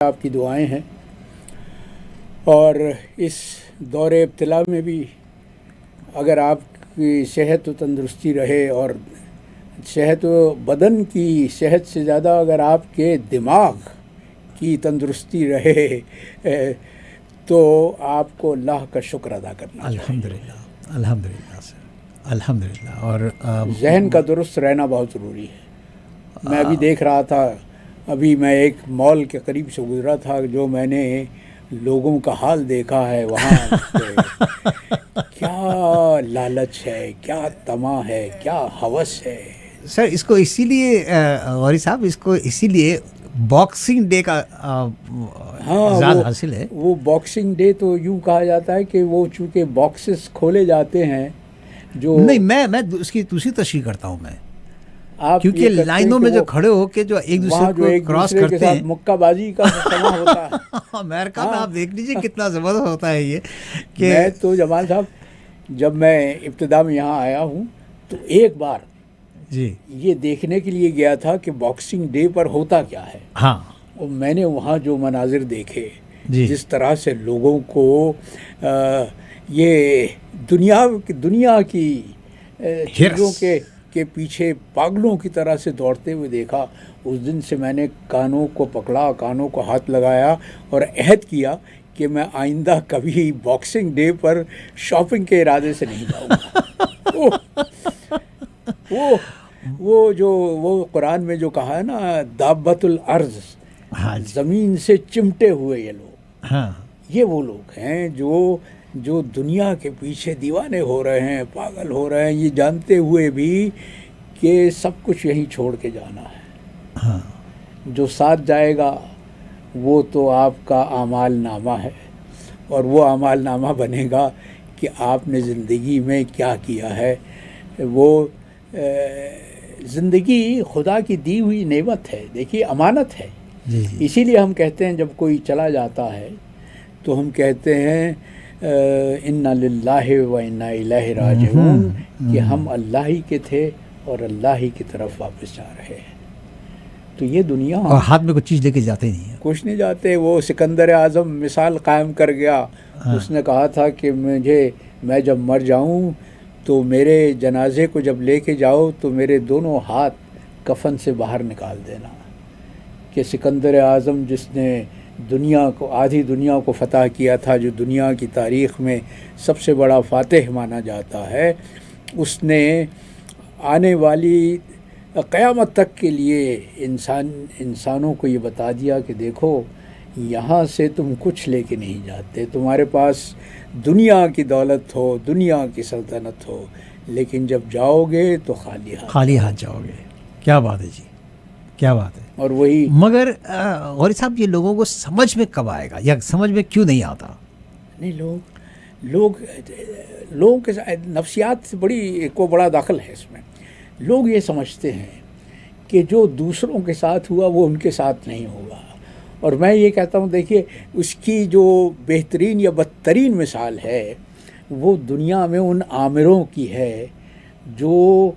آپ کی دعائیں ہیں، اور اس دور ابتلا میں بھی اگر آپ کی صحت و تندرستی رہے، اور صحت و بدن کی صحت سے زیادہ اگر آپ کے دماغ کی تندرستی رہے تو آپ کو اللہ کا شکر ادا کرنا چاہیے۔ الحمدللہ، الحمدللہ سر، الحمدللہ۔ اور ذہن کا درست رہنا بہت ضروری ہے۔ میں ابھی دیکھ رہا تھا، ابھی میں ایک مال کے قریب سے گزرا تھا، جو میں نے لوگوں کا حال دیکھا ہے وہاں کیا لالچ ہے، کیا طمع ہے، کیا ہوس ہے۔ سر اس کو اسی لیے غوری صاحب، اس کو اسی لیے باکسنگ ڈے کا زیادہ حاصل ہے۔ وہ باکسنگ ڈے تو یوں کہا جاتا ہے کہ وہ چونکہ باکسز کھولے جاتے ہیں جو نہیں، میں اس کی دوسری تشریح کرتا ہوں میں، آپ کیونکہ لائنوں میں جو کھڑے ہو کے جو ایک دوسرے کو کراس کرتے ہیں، مکہ بازی کا سما ہوتا ہے امریکہ میں آپ دیکھ لیجئے کتنا زبردست ہوتا ہے یہ کہ میں تو جمال صاحب جب میں ابتدا میں یہاں آیا ہوں تو ایک بار جی یہ دیکھنے کے لیے گیا تھا کہ باکسنگ ڈے پر ہوتا کیا ہے۔ ہاں، اور میں نے وہاں جو مناظر دیکھے، جی، جس طرح سے لوگوں کو یہ دنیا کی چیزوں کے پیچھے پاگلوں کی طرح سے دوڑتے ہوئے دیکھا، اس دن سے میں نے کانوں کو پکڑا، کانوں کو ہاتھ لگایا اور عہد کیا کہ میں آئندہ کبھی باکسنگ ڈے پر شاپنگ کے ارادے سے نہیں جاؤں گا۔ وہ قرآن میں جو کہا ہے نا، دابت الارض، زمین سے چمٹے ہوئے یہ لوگ، ہاں، یہ وہ لوگ ہیں جو دنیا کے پیچھے دیوانے ہو رہے ہیں، پاگل ہو رہے ہیں، یہ جانتے ہوئے بھی کہ سب کچھ یہیں چھوڑ کے جانا ہے۔ ہاں، جو ساتھ جائے گا وہ تو آپ کا اعمال نامہ ہے، اور وہ اعمال نامہ بنے گا کہ آپ نے زندگی میں کیا کیا ہے۔ وہ زندگی خدا کی دی ہوئی نعمت ہے، دیکھیے امانت ہے۔ جی، اسی لیے ہم کہتے ہیں جب کوئی چلا جاتا ہے تو ہم کہتے ہیں انا للہ و انا الیہ راجعون، کہ ہم اللہ ہی کے تھے اور اللہ ہی کی طرف واپس جا رہے ہیں۔ تو یہ دنیا، اور ہاتھ میں کوئی چیز لے کے جاتے نہیں ہیں، کچھ نہیں جاتے۔ وہ سکندر اعظم مثال قائم کر گیا، اس نے کہا تھا کہ میں جب مر جاؤں تو میرے جنازے کو جب لے کے جاؤ تو میرے دونوں ہاتھ کفن سے باہر نکال دینا۔ کہ سکندر اعظم جس نے آدھی دنیا کو فتح کیا تھا، جو دنیا کی تاریخ میں سب سے بڑا فاتح مانا جاتا ہے، اس نے آنے والی قیامت تک کے لیے انسانوں کو یہ بتا دیا کہ دیکھو، یہاں سے تم کچھ لے کے نہیں جاتے، تمہارے پاس دنیا کی دولت ہو، دنیا کی سلطنت ہو، لیکن جب جاؤ گے تو خالی ہاتھ جاؤ گے۔ کیا بات ہے جی، کیا بات ہے۔ اور وہی مگر غوری صاحب، یہ لوگوں کو سمجھ میں کب آئے گا، یا سمجھ میں کیوں نہیں آتا؟ نہیں، لوگوں کے نفسیات سے بڑا دخل ہے اس میں۔ لوگ یہ سمجھتے ہیں کہ جو دوسروں کے ساتھ ہوا وہ ان کے ساتھ نہیں ہوگا، اور میں یہ کہتا ہوں دیکھیے، اس کی جو بہترین یا بدترین مثال ہے وہ دنیا میں ان عامروں کی ہے جو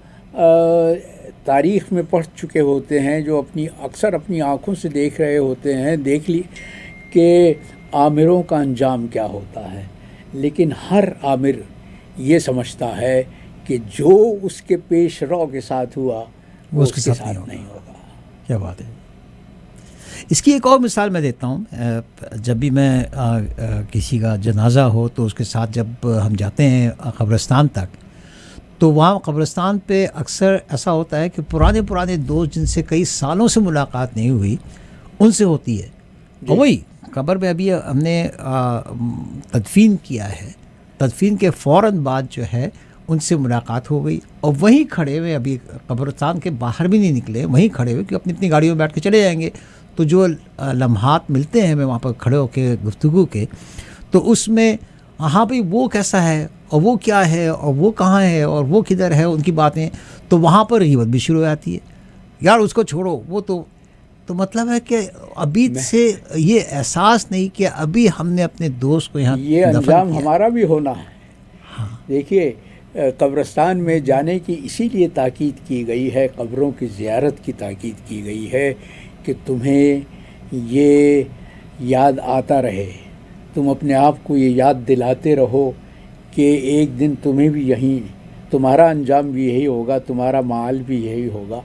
تاریخ میں پڑھ چکے ہوتے ہیں، جو اکثر اپنی آنکھوں سے دیکھ رہے ہوتے ہیں، دیکھ لی کہ عامروں کا انجام کیا ہوتا ہے، لیکن ہر عامر یہ سمجھتا ہے کہ جو اس کے پیش رو کے ساتھ ہوا وہ اس کے ساتھ نہیں ہوگا۔ کیا بات ہے۔ اس کی ایک اور مثال میں دیتا ہوں۔ جب بھی میں کسی کا جنازہ ہو تو اس کے ساتھ جب ہم جاتے ہیں قبرستان تک، تو وہاں قبرستان پہ اکثر ایسا ہوتا ہے کہ پرانے دوست جن سے کئی سالوں سے ملاقات نہیں ہوئی، ان سے ہوتی ہے۔ اور وہی قبر میں ابھی ہم نے تدفین کیا ہے، تدفین کے فوراً بعد جو ہے ان سے ملاقات ہو گئی، اور وہیں کھڑے ہوئے، ابھی قبرستان کے باہر بھی نہیں نکلے، وہیں کھڑے ہوئے کہ اپنی گاڑیوں میں بیٹھ کے چلے جائیں گے۔ تو جو لمحات ملتے ہیں ہمیں وہاں پر کھڑے ہو کے گفتگو کے، تو اس میں ہاں بھئی وہ کیسا ہے، اور وہ کیا ہے، اور وہ کہاں ہے، اور وہ کدھر ہے، ان کی باتیں، تو وہاں پر غیبت بھی شروع ہو جاتی ہے۔ یار اس کو چھوڑو، وہ تو مطلب ہے کہ ابھی سے یہ احساس نہیں کہ ابھی ہم نے اپنے دوست کو یہاں یہ انجام ہمارا بھی ہونا ہے۔ دیکھیے، قبرستان میں جانے کی اسی لیے تاکید کی گئی ہے، قبروں کی زیارت کی تاکید کی گئی ہے کہ تمہیں یہ یاد آتا رہے. تم اپنے آپ کو یہ یاد دلاتے رہو کہ ایک دن تمہیں بھی یہیں تمہارا انجام بھی یہی ہوگا, تمہارا مآل بھی یہی ہوگا.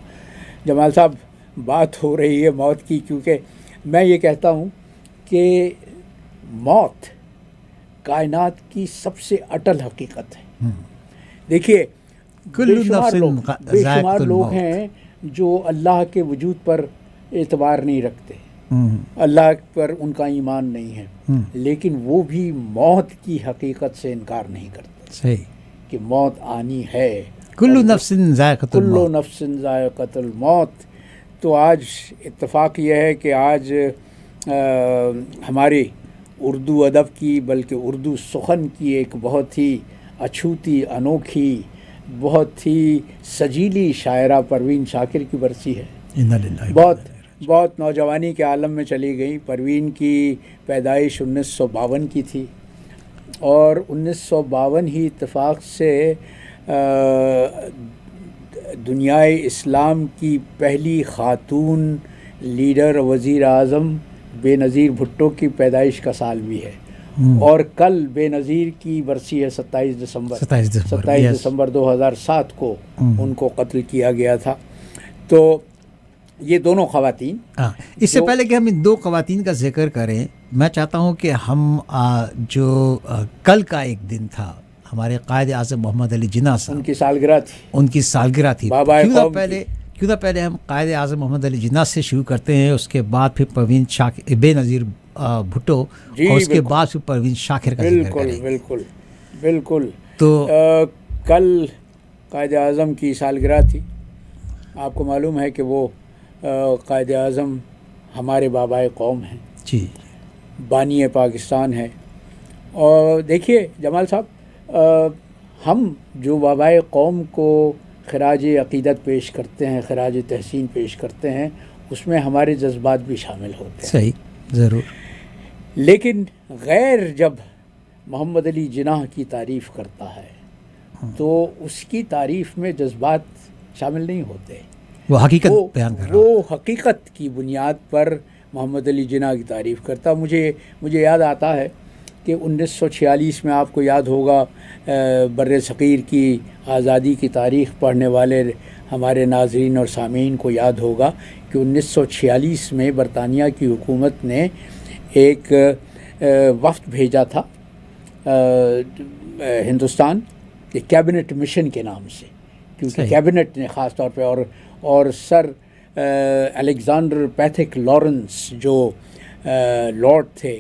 جمال صاحب, بات ہو رہی ہے موت کی, کیونکہ میں یہ کہتا ہوں کہ موت کائنات کی سب سے اٹل حقیقت ہے. دیکھیے, کل بے شمار لوگ ہیں جو اللہ کے وجود پر اعتبار نہیں رکھتے, اللہ پر ان کا ایمان نہیں ہے, لیکن وہ بھی موت کی حقیقت سے انکار نہیں کرتے. صحیح, کہ موت آنی ہے. کل نفس ذائقۃ الموت. کل نفس ذائقۃ الموت. تو آج اتفاق یہ ہے کہ آج ہماری اردو ادب کی, بلکہ اردو سخن کی ایک بہت ہی اچھوتی, انوکھی, بہت ہی سجیلی شاعرہ پروین شاکر کی برسی ہے. بہت نوجوانی کے عالم میں چلی گئی. پروین کی پیدائش 1952 کی تھی, اور 1952 ہی اتفاق سے دنیائے اسلام کی پہلی خاتون لیڈر وزیر اعظم بے نظیر بھٹو کی پیدائش کا سال بھی ہے. اور کل بے نظیر کی برسی ہے 27 دسمبر 2007 کو ان کو قتل کیا گیا تھا. تو یہ دونوں خواتین, اس سے پہلے کہ ہم ان دو خواتین کا ذکر کریں, میں چاہتا ہوں کہ ہم جو کل کا ایک دن تھا ہمارے قائد اعظم محمد علی جناح صاحب, ان کی سالگرہ تھی. کیوں نہ پہلے ہم قائد اعظم محمد علی جناح سے شروع کرتے ہیں, اس کے بعد پھر پروین شاکر, بے نظیر بھٹو, اور اس کے بعد پھر پروین شاکر کا ذکر کریں. بالکل. تو کل قائد اعظم کی سالگرہ تھی. آپ کو معلوم ہے کہ وہ قائد اعظم ہمارے بابائے قوم ہیں, جی, بانی پاکستان ہے. اور دیکھیے جمال صاحب, ہم جو بابائے قوم کو خراج عقیدت پیش کرتے ہیں, خراج تحسین پیش کرتے ہیں, اس میں ہمارے جذبات بھی شامل ہوتے ہیں. صحیح, ضرور. لیکن غیر جب محمد علی جناح کی تعریف کرتا ہے تو اس کی تعریف میں جذبات شامل نہیں ہوتے. وہ حقیقت بیان کر رہا, وہ حقیقت کی بنیاد پر محمد علی جناح کی تعریف کرتا. مجھے یاد آتا ہے کہ 1946 میں, آپ کو یاد ہوگا, بر صغیر کی آزادی کی تاریخ پڑھنے والے ہمارے ناظرین اور سامعین کو یاد ہوگا کہ 1946 میں برطانیہ کی حکومت نے ایک وفد بھیجا تھا ہندوستان, کیبنٹ مشن کے نام سے, کیونکہ کیبنٹ نے خاص طور پہ, اور سر الیگزینڈر پیتھک لارنس جو لارڈ تھے,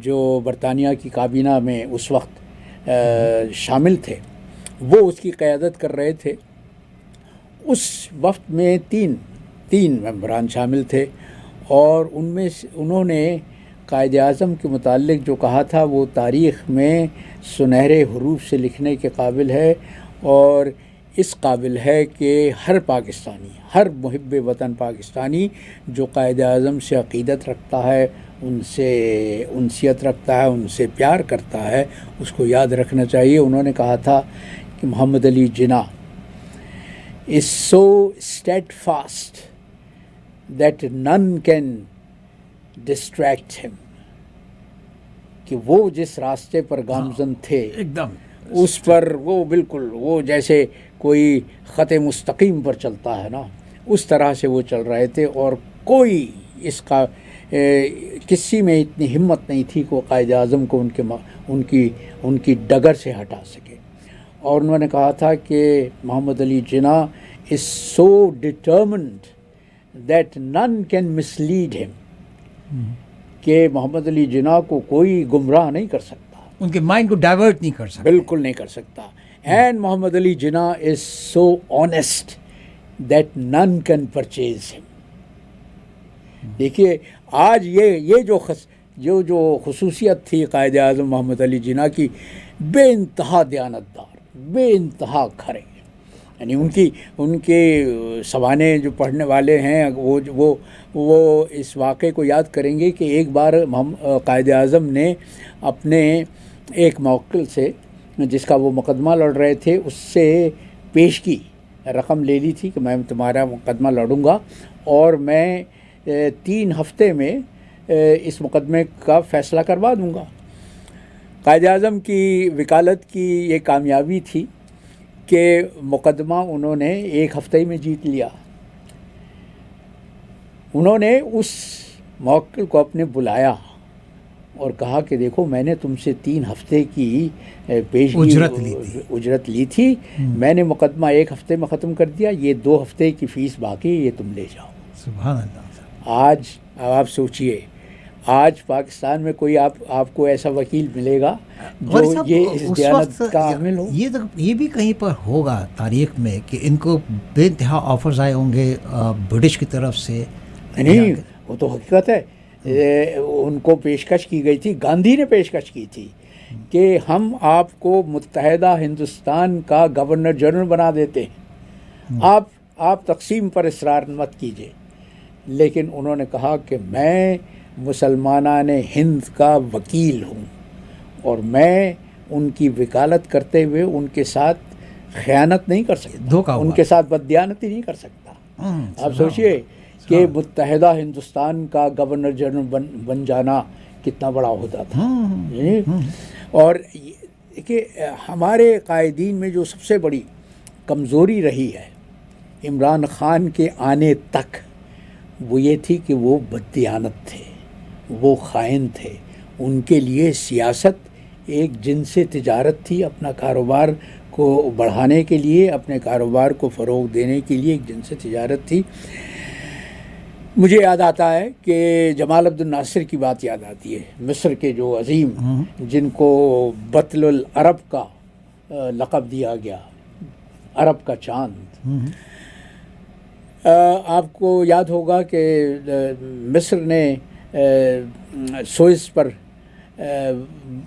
جو برطانیہ کی کابینہ میں اس وقت شامل تھے, وہ اس کی قیادت کر رہے تھے. اس وفد میں تین ممبران شامل تھے, اور ان میں انہوں نے قائد اعظم کے متعلق جو کہا تھا وہ تاریخ میں سنہرے حروف سے لکھنے کے قابل ہے, اور اس قابل ہے کہ ہر پاکستانی, ہر محب وطن پاکستانی جو قائد اعظم سے عقیدت رکھتا ہے, ان سے انسیت رکھتا ہے, ان سے پیار کرتا ہے, اس کو یاد رکھنا چاہیے. انہوں نے کہا تھا کہ محمد Ali Jinnah is so steadfast that none can distract him, کہ وہ جس راستے پر گامزن تھے ایک دم اس پر وہ بالکل وہ جیسے کوئی خط مستقیم پر چلتا ہے نا, اس طرح سے وہ چل رہے تھے, اور کوئی اس کا کسی میں اتنی ہمت نہیں تھی کہ قائد اعظم کو ان کی ڈگر سے ہٹا سکے. اور انہوں نے کہا تھا کہ محمد Ali Jinnah is so determined that none can mislead him, کہ محمد علی جناح کو کوئی گمراہ نہیں کر سکتا, ان کے مائنڈ کو ڈائیورٹ نہیں کر سکتا, بالکل نہیں کر سکتا. And Muhammad Ali Jinnah is so honest that none can purchase him. دیکھیے آج یہ جو خصوصیت تھی قائد اعظم محمد علی جناح کی, بے انتہا دیانتدار, بے انتہا کھرے, یعنی ان کے سوانے جو پڑھنے والے ہیں وہ اس واقعے کو یاد کریں گے کہ ایک بار قائد اعظم نے اپنے ایک موکل سے, جس کا وہ مقدمہ لڑ رہے تھے, اس سے پیشگی رقم لے لی تھی کہ میں تمہارا مقدمہ لڑوں گا, اور میں 3 ہفتے میں اس مقدمے کا فیصلہ کروا دوں گا۔ قائد اعظم کی وکالت کی یہ کامیابی تھی کہ مقدمہ انہوں نے 1 ہفتے میں جیت لیا۔ انہوں نے اس موکل کو اپنے بلایا اور کہا کہ دیکھو میں نے تم سے 3 ہفتے کی پیشگی اجرت لی تھی، میں نے مقدمہ 1 ہفتے میں ختم کر دیا، یہ 2 ہفتے کی فیس باقی ہے، یہ تم لے جاؤ۔ سبحان اللہ۔ آج آپ سوچئے، آج پاکستان میں کوئی آپ کو ایسا وکیل ملے گا جو یہ اس دیانت کا حامل ہو؟ یہ بھی کہیں پر ہوگا تاریخ میں کہ ان کو بے انتہا آفرز آئے ہوں گے برٹش کی طرف سے؟ نہیں، وہ تو حقیقت ہے۔ ان کو پیشکش کی گئی تھی، گاندھی نے پیشکش کی تھی کہ ہم آپ کو متحدہ ہندوستان کا گورنر جنرل بنا دیتے ہیں، آپ تقسیم پر اصرار مت کیجیے۔ لیکن انہوں نے کہا کہ میں مسلمانان ہند کا وکیل ہوں اور میں ان کی وکالت کرتے ہوئے ان کے ساتھ خیانت نہیں کر سکتا، ان کے ساتھ بددیانتی نہیں کر سکتا۔ آپ سوچئے کہ متحدہ ہندوستان کا گورنر جنرل بن جانا کتنا بڑا عہدہ تھا۔ اور کہ ہمارے قائدین میں جو سب سے بڑی کمزوری رہی ہے عمران خان کے آنے تک، وہ یہ تھی کہ وہ بددیانت تھے، وہ خائن تھے۔ ان کے لیے سیاست ایک جنس تجارت تھی، اپنا کاروبار کو بڑھانے کے لیے، اپنے کاروبار کو فروغ دینے کے لیے ایک جنس تجارت تھی۔ مجھے یاد آتا ہے کہ جمال عبد الناصر کی بات یاد آتی ہے، مصر کے جو عظیم جن کو بطل العرب کا لقب دیا گیا، عرب کا چاند۔ آپ کو یاد ہوگا کہ مصر نے سوئس پر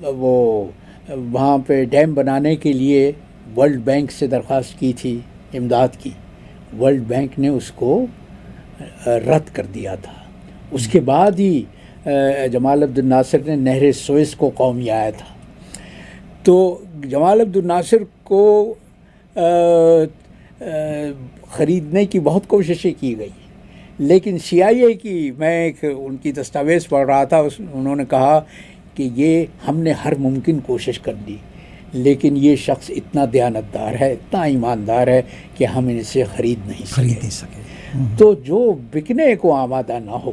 وہ وہاں پہ ڈیم بنانے کے لیے ورلڈ بینک سے درخواست کی تھی امداد کی، ورلڈ بینک نے اس کو رد کر دیا تھا۔ اس کے بعد ہی جمال عبد الناصر نے نہر سوئس کو قومیایا تھا۔ تو جمال عبد الناصر کو خریدنے کی بہت کوششیں کی گئی، لیکن CIA کی، میں ایک ان کی دستاویز پڑھ رہا تھا، انہوں نے کہا کہ یہ ہم نے ہر ممکن کوشش کر لی، لیکن یہ شخص اتنا دیانتدار ہے، اتنا ایماندار ہے کہ ہم اسے خرید نہیں سکے۔ تو جو بکنے کو آمادہ نہ ہو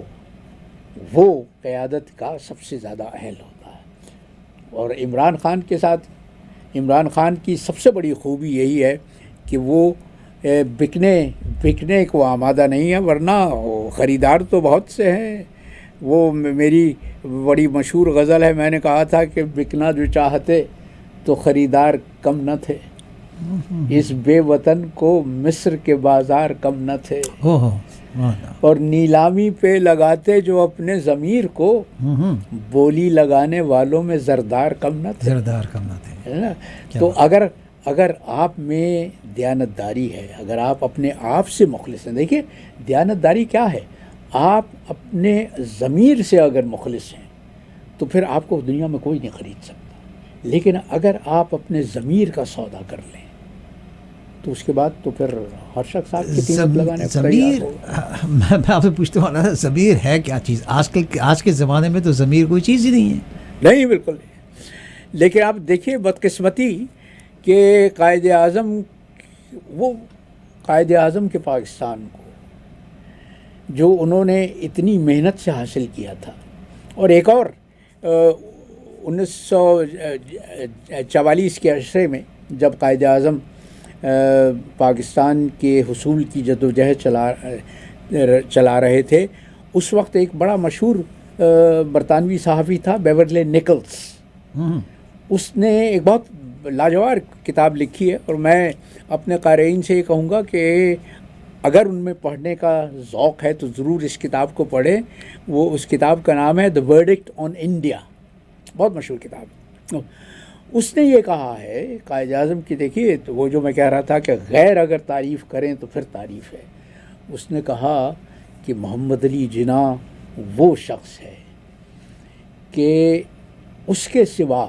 وہ قیادت کا سب سے زیادہ اہل ہوتا ہے۔ اور عمران خان کے ساتھ، عمران خان کی سب سے بڑی خوبی یہی ہے کہ وہ بکنے کو آمادہ نہیں ہے، ورنہ خریدار تو بہت سے ہیں۔ وہ میری بڑی مشہور غزل ہے، میں نے کہا تھا کہ بکنا جو چاہتے تو خریدار کم نہ تھے، اس بے وطن کو مصر کے بازار کم نہ تھے، اور نیلامی پہ لگاتے جو اپنے ضمیر کو، بولی لگانے والوں میں زردار کم نہ تھے۔ تو اگر آپ میں دیانتداری ہے، اگر آپ اپنے آپ سے مخلص ہیں، دیکھیے دیانتداری کیا ہے، آپ اپنے ضمیر سے اگر مخلص ہیں تو پھر آپ کو دنیا میں کوئی نہیں خرید سکتا، لیکن اگر آپ اپنے ضمیر کا سودا کر لیں تو اس کے بعد تو پھر ہر شخص آپ کی قیمت لگانے پر تیار ہوگا۔ میں آپ سے پوچھتے والا تھا، ضمیر ہے کیا چیز؟ آج کے زمانے میں تو ضمیر کوئی چیز ہی نہیں ہے۔ نہیں، بالکل نہیں۔ لیکن آپ دیکھیے بدقسمتی کہ قائد اعظم کے پاکستان کو جو انہوں نے اتنی محنت سے حاصل کیا تھا، اور ایک اور 1944 کے عشرے میں جب قائد اعظم پاکستان کے حصول کی جدوجہد چلا رہے تھے، اس وقت ایک بڑا مشہور برطانوی صحافی تھا بیورلی نکلز، اس نے ایک بہت لاجواب کتاب لکھی ہے، اور میں اپنے قارئین سے یہ کہوں گا کہ اگر ان میں پڑھنے کا ذوق ہے تو ضرور اس کتاب کو پڑھیں۔ وہ اس کتاب کا نام ہے دی ورڈکٹ آن انڈیا، بہت مشہور کتاب۔ اس نے یہ کہا ہے قائد اعظم کی، دیکھیے تو وہ جو میں کہہ رہا تھا کہ غیر اگر تعریف کریں تو پھر تعریف ہے، اس نے کہا کہ محمد علی جناح وہ شخص ہے کہ اس کے سوا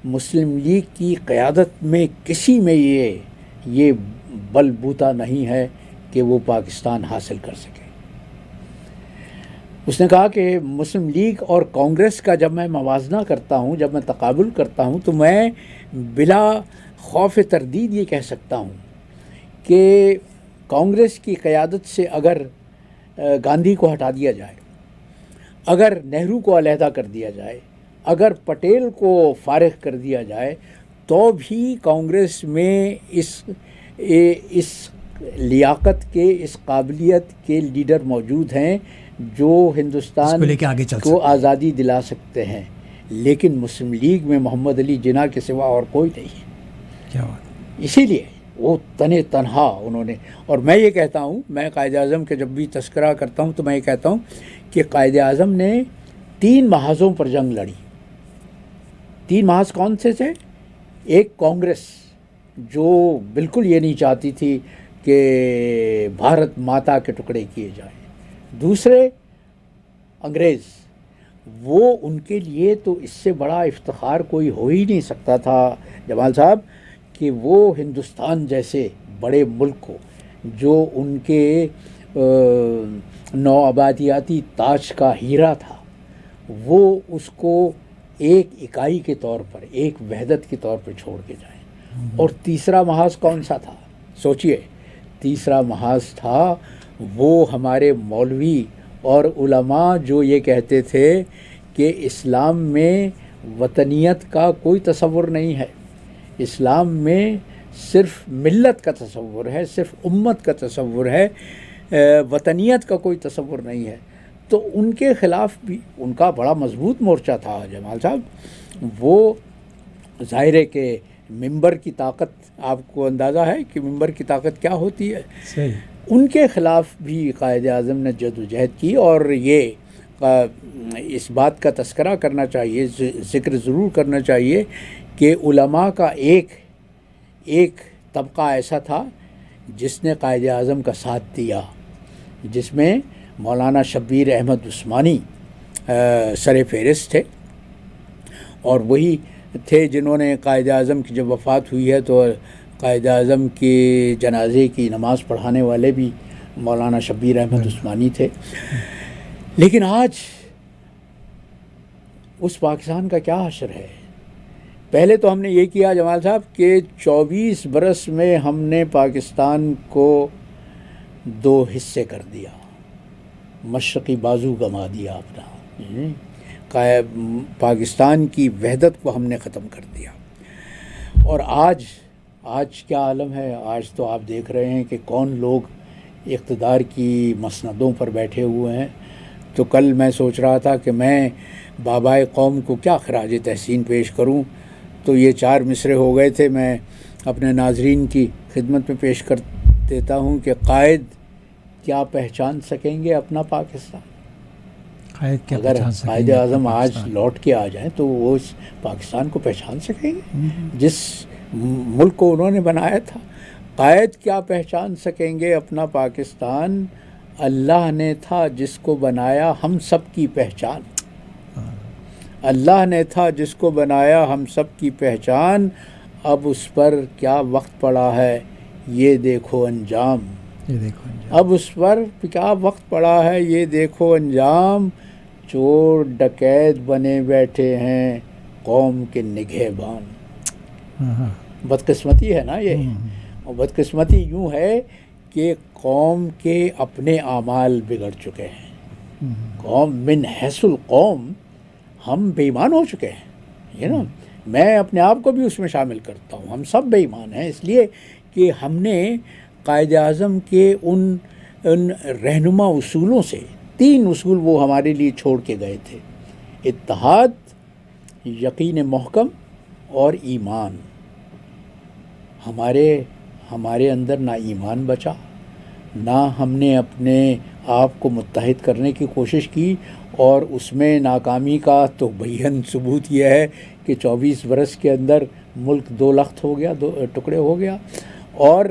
مسلم لیگ کی قیادت میں کسی میں یہ بل بوتا نہیں ہے کہ وہ پاکستان حاصل کر سکے۔ اس نے کہا کہ مسلم لیگ اور کانگریس کا جب میں موازنہ کرتا ہوں، جب میں تقابل کرتا ہوں، تو میں بلا خوف تردید یہ کہہ سکتا ہوں کہ کانگریس کی قیادت سے اگر گاندھی کو ہٹا دیا جائے، اگر نہرو کو علیحدہ کر دیا جائے، اگر پٹیل کو فارغ کر دیا جائے، تو بھی کانگریس میں اس لیاقت کے، اس قابلیت کے لیڈر موجود ہیں جو ہندوستان کو لے کے آگے چل کو آزادی دلا سکتے ہیں، لیکن مسلم لیگ میں محمد علی جناح کے سوا اور کوئی نہیں ہے۔ کیا بات، اسی لیے وہ تنہا انہوں نے، اور میں یہ کہتا ہوں، میں قائد اعظم کے جب بھی تذکرہ کرتا ہوں تو میں یہ کہتا ہوں کہ قائد اعظم نے 3 محاذوں پر جنگ لڑی۔ 3 محاذ کون سے تھے؟ ایک کانگریس جو بالکل یہ نہیں چاہتی تھی کہ بھارت ماتا کے ٹکڑے کیے جائیں، دوسرے انگریز، وہ ان کے لیے تو اس سے بڑا افتخار کوئی ہو ہی نہیں سکتا تھا جمال صاحب کہ وہ ہندوستان جیسے بڑے ملک کو، جو ان کے نو آبادیاتی تاج کا ہیرا تھا، وہ اس کو ایک اکائی کے طور پر، ایک وحدت کے طور پر چھوڑ کے جائیں۔ اور تیسرا محاذ کون سا تھا؟ سوچئے، تیسرا محاذ تھا وہ ہمارے مولوی اور علماء جو یہ کہتے تھے کہ اسلام میں وطنیت کا کوئی تصور نہیں ہے، اسلام میں صرف ملت کا تصور ہے، صرف امت کا تصور ہے، وطنیت کا کوئی تصور نہیں ہے۔ تو ان کے خلاف بھی ان کا بڑا مضبوط مورچہ تھا جمال صاحب۔ وہ ظاہر ہے کہ ممبر کی طاقت، آپ کو اندازہ ہے کہ ممبر کی طاقت کیا ہوتی ہے۔ صحیح، ان کے خلاف بھی قائد اعظم نے جدوجہد کی، اور یہ اس بات کا تذکرہ کرنا چاہیے، ذکر ضرور کرنا چاہیے کہ علماء کا ایک طبقہ ایسا تھا جس نے قائد اعظم کا ساتھ دیا، جس میں مولانا شبیر احمد عثمانی سر فہرست تھے، اور وہی تھے جنہوں نے قائد اعظم کی جب وفات ہوئی ہے تو قائد اعظم کے جنازے کی نماز پڑھانے والے بھی مولانا شبیر احمد عثمانی تھے۔ لیکن آج اس پاکستان کا کیا حشر ہے؟ پہلے تو ہم نے یہ کیا جمال صاحب کہ 24 برس میں ہم نے پاکستان کو 2 حصے کر دیا، مشرقی بازو گما دیا اپنا، پاکستان کی وحدت کو ہم نے ختم کر دیا۔ اور آج کیا عالم ہے؟ آج تو آپ دیکھ رہے ہیں کہ کون لوگ اقتدار کی مسندوں پر بیٹھے ہوئے ہیں۔ تو کل میں سوچ رہا تھا کہ میں بابائے قوم کو کیا خراج تحسین پیش کروں، تو یہ 4 مصرے ہو گئے تھے، میں اپنے ناظرین کی خدمت میں پیش کر دیتا ہوں کہ قائد کیا پہچان سکیں گے اپنا پاکستان؟ اگر قائد اعظم آج لوٹ کے آ جائیں تو وہ اس پاکستان کو پہچان سکیں گے جس ملک کو انہوں نے بنایا تھا؟ قائد کیا پہچان سکیں گے اپنا پاکستان؟ اللہ نے تھا جس کو بنایا ہم سب کی پہچان، اللہ نے تھا جس کو بنایا ہم سب کی پہچان، اب اس پر کیا وقت پڑا ہے یہ دیکھو انجام، اب اس پر کیا وقت پڑا ہے یہ دیکھو انجام، چور ڈکیت بنے بیٹھے ہیں قوم کے نگہبان۔ بدقسمتی ہے نا یہ، اور بدقسمتی یوں ہے کہ قوم کے اپنے اعمال بگڑ چکے ہیں، قوم من حیث القوم ہم بے ایمان ہو چکے ہیں، یہ نا، میں اپنے آپ کو بھی اس میں شامل کرتا ہوں، ہم سب بے ایمان ہیں، اس لیے کہ ہم نے قائد اعظم کے ان رہنما اصولوں سے، 3 اصول وہ ہمارے لیے چھوڑ کے گئے تھے: اتحاد، یقین محکم اور ایمان۔ ہمارے اندر نہ ایمان بچا، نہ ہم نے اپنے آپ کو متحد کرنے کی کوشش کی، اور اس میں ناکامی کا تو بیان ثبوت یہ ہے کہ 24 برس کے اندر ملک 2 لخت ہو گیا، 2 ٹکڑے ہو گیا۔ اور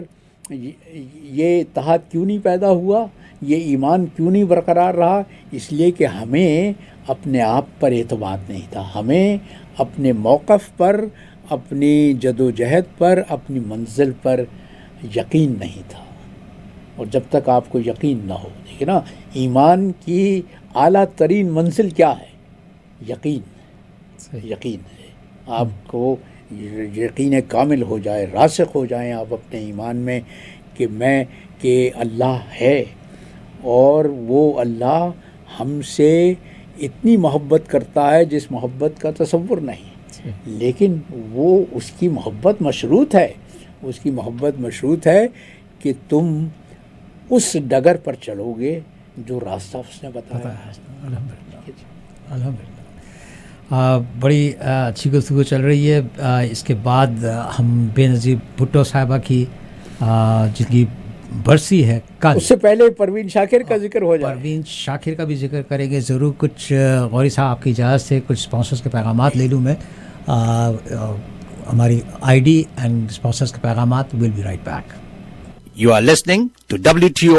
یہ اتحاد کیوں نہیں پیدا ہوا، یہ ایمان کیوں نہیں برقرار رہا؟ اس لیے کہ ہمیں اپنے آپ پر اعتماد نہیں تھا، ہمیں اپنے موقف پر، اپنی جدوجہد پر، اپنی منزل پر یقین نہیں تھا۔ اور جب تک آپ کو یقین نہ ہو، دیکھیں نا، ایمان کی اعلیٰ ترین منزل کیا ہے؟ یقین. صحیح. یقین ہے. آپ کو یقین کامل ہو جائے، راسخ ہو جائیں آپ اپنے ایمان میں کہ اللہ ہے، اور وہ اللہ ہم سے اتنی محبت کرتا ہے جس محبت کا تصور نہیں. لیکن وہ اس کی محبت مشروط ہے. اس کی محبت مشروط ہے کہ تم اس ڈگر پر چلو گے جو راستہ اس نے بتایا. الحمدللہ. بڑی اچھی گفتگو چل رہی ہے. اس کے بعد ہم بے نظیر بھٹو صاحبہ کی جن کی برسی ہے کل، اس سے پہلے پروین شاکر کا ذکر ہو جائے. پروین شاکر کا بھی ذکر کریں گے ضرور. کچھ غوری صاحب آپ کی اجازت سے کچھ اسپانسرس کے پیغامات لے لوں میں. ہماری آئی ڈی اینڈ اسپانسرس کے پیغامات. Will be right back. You are listening to WTO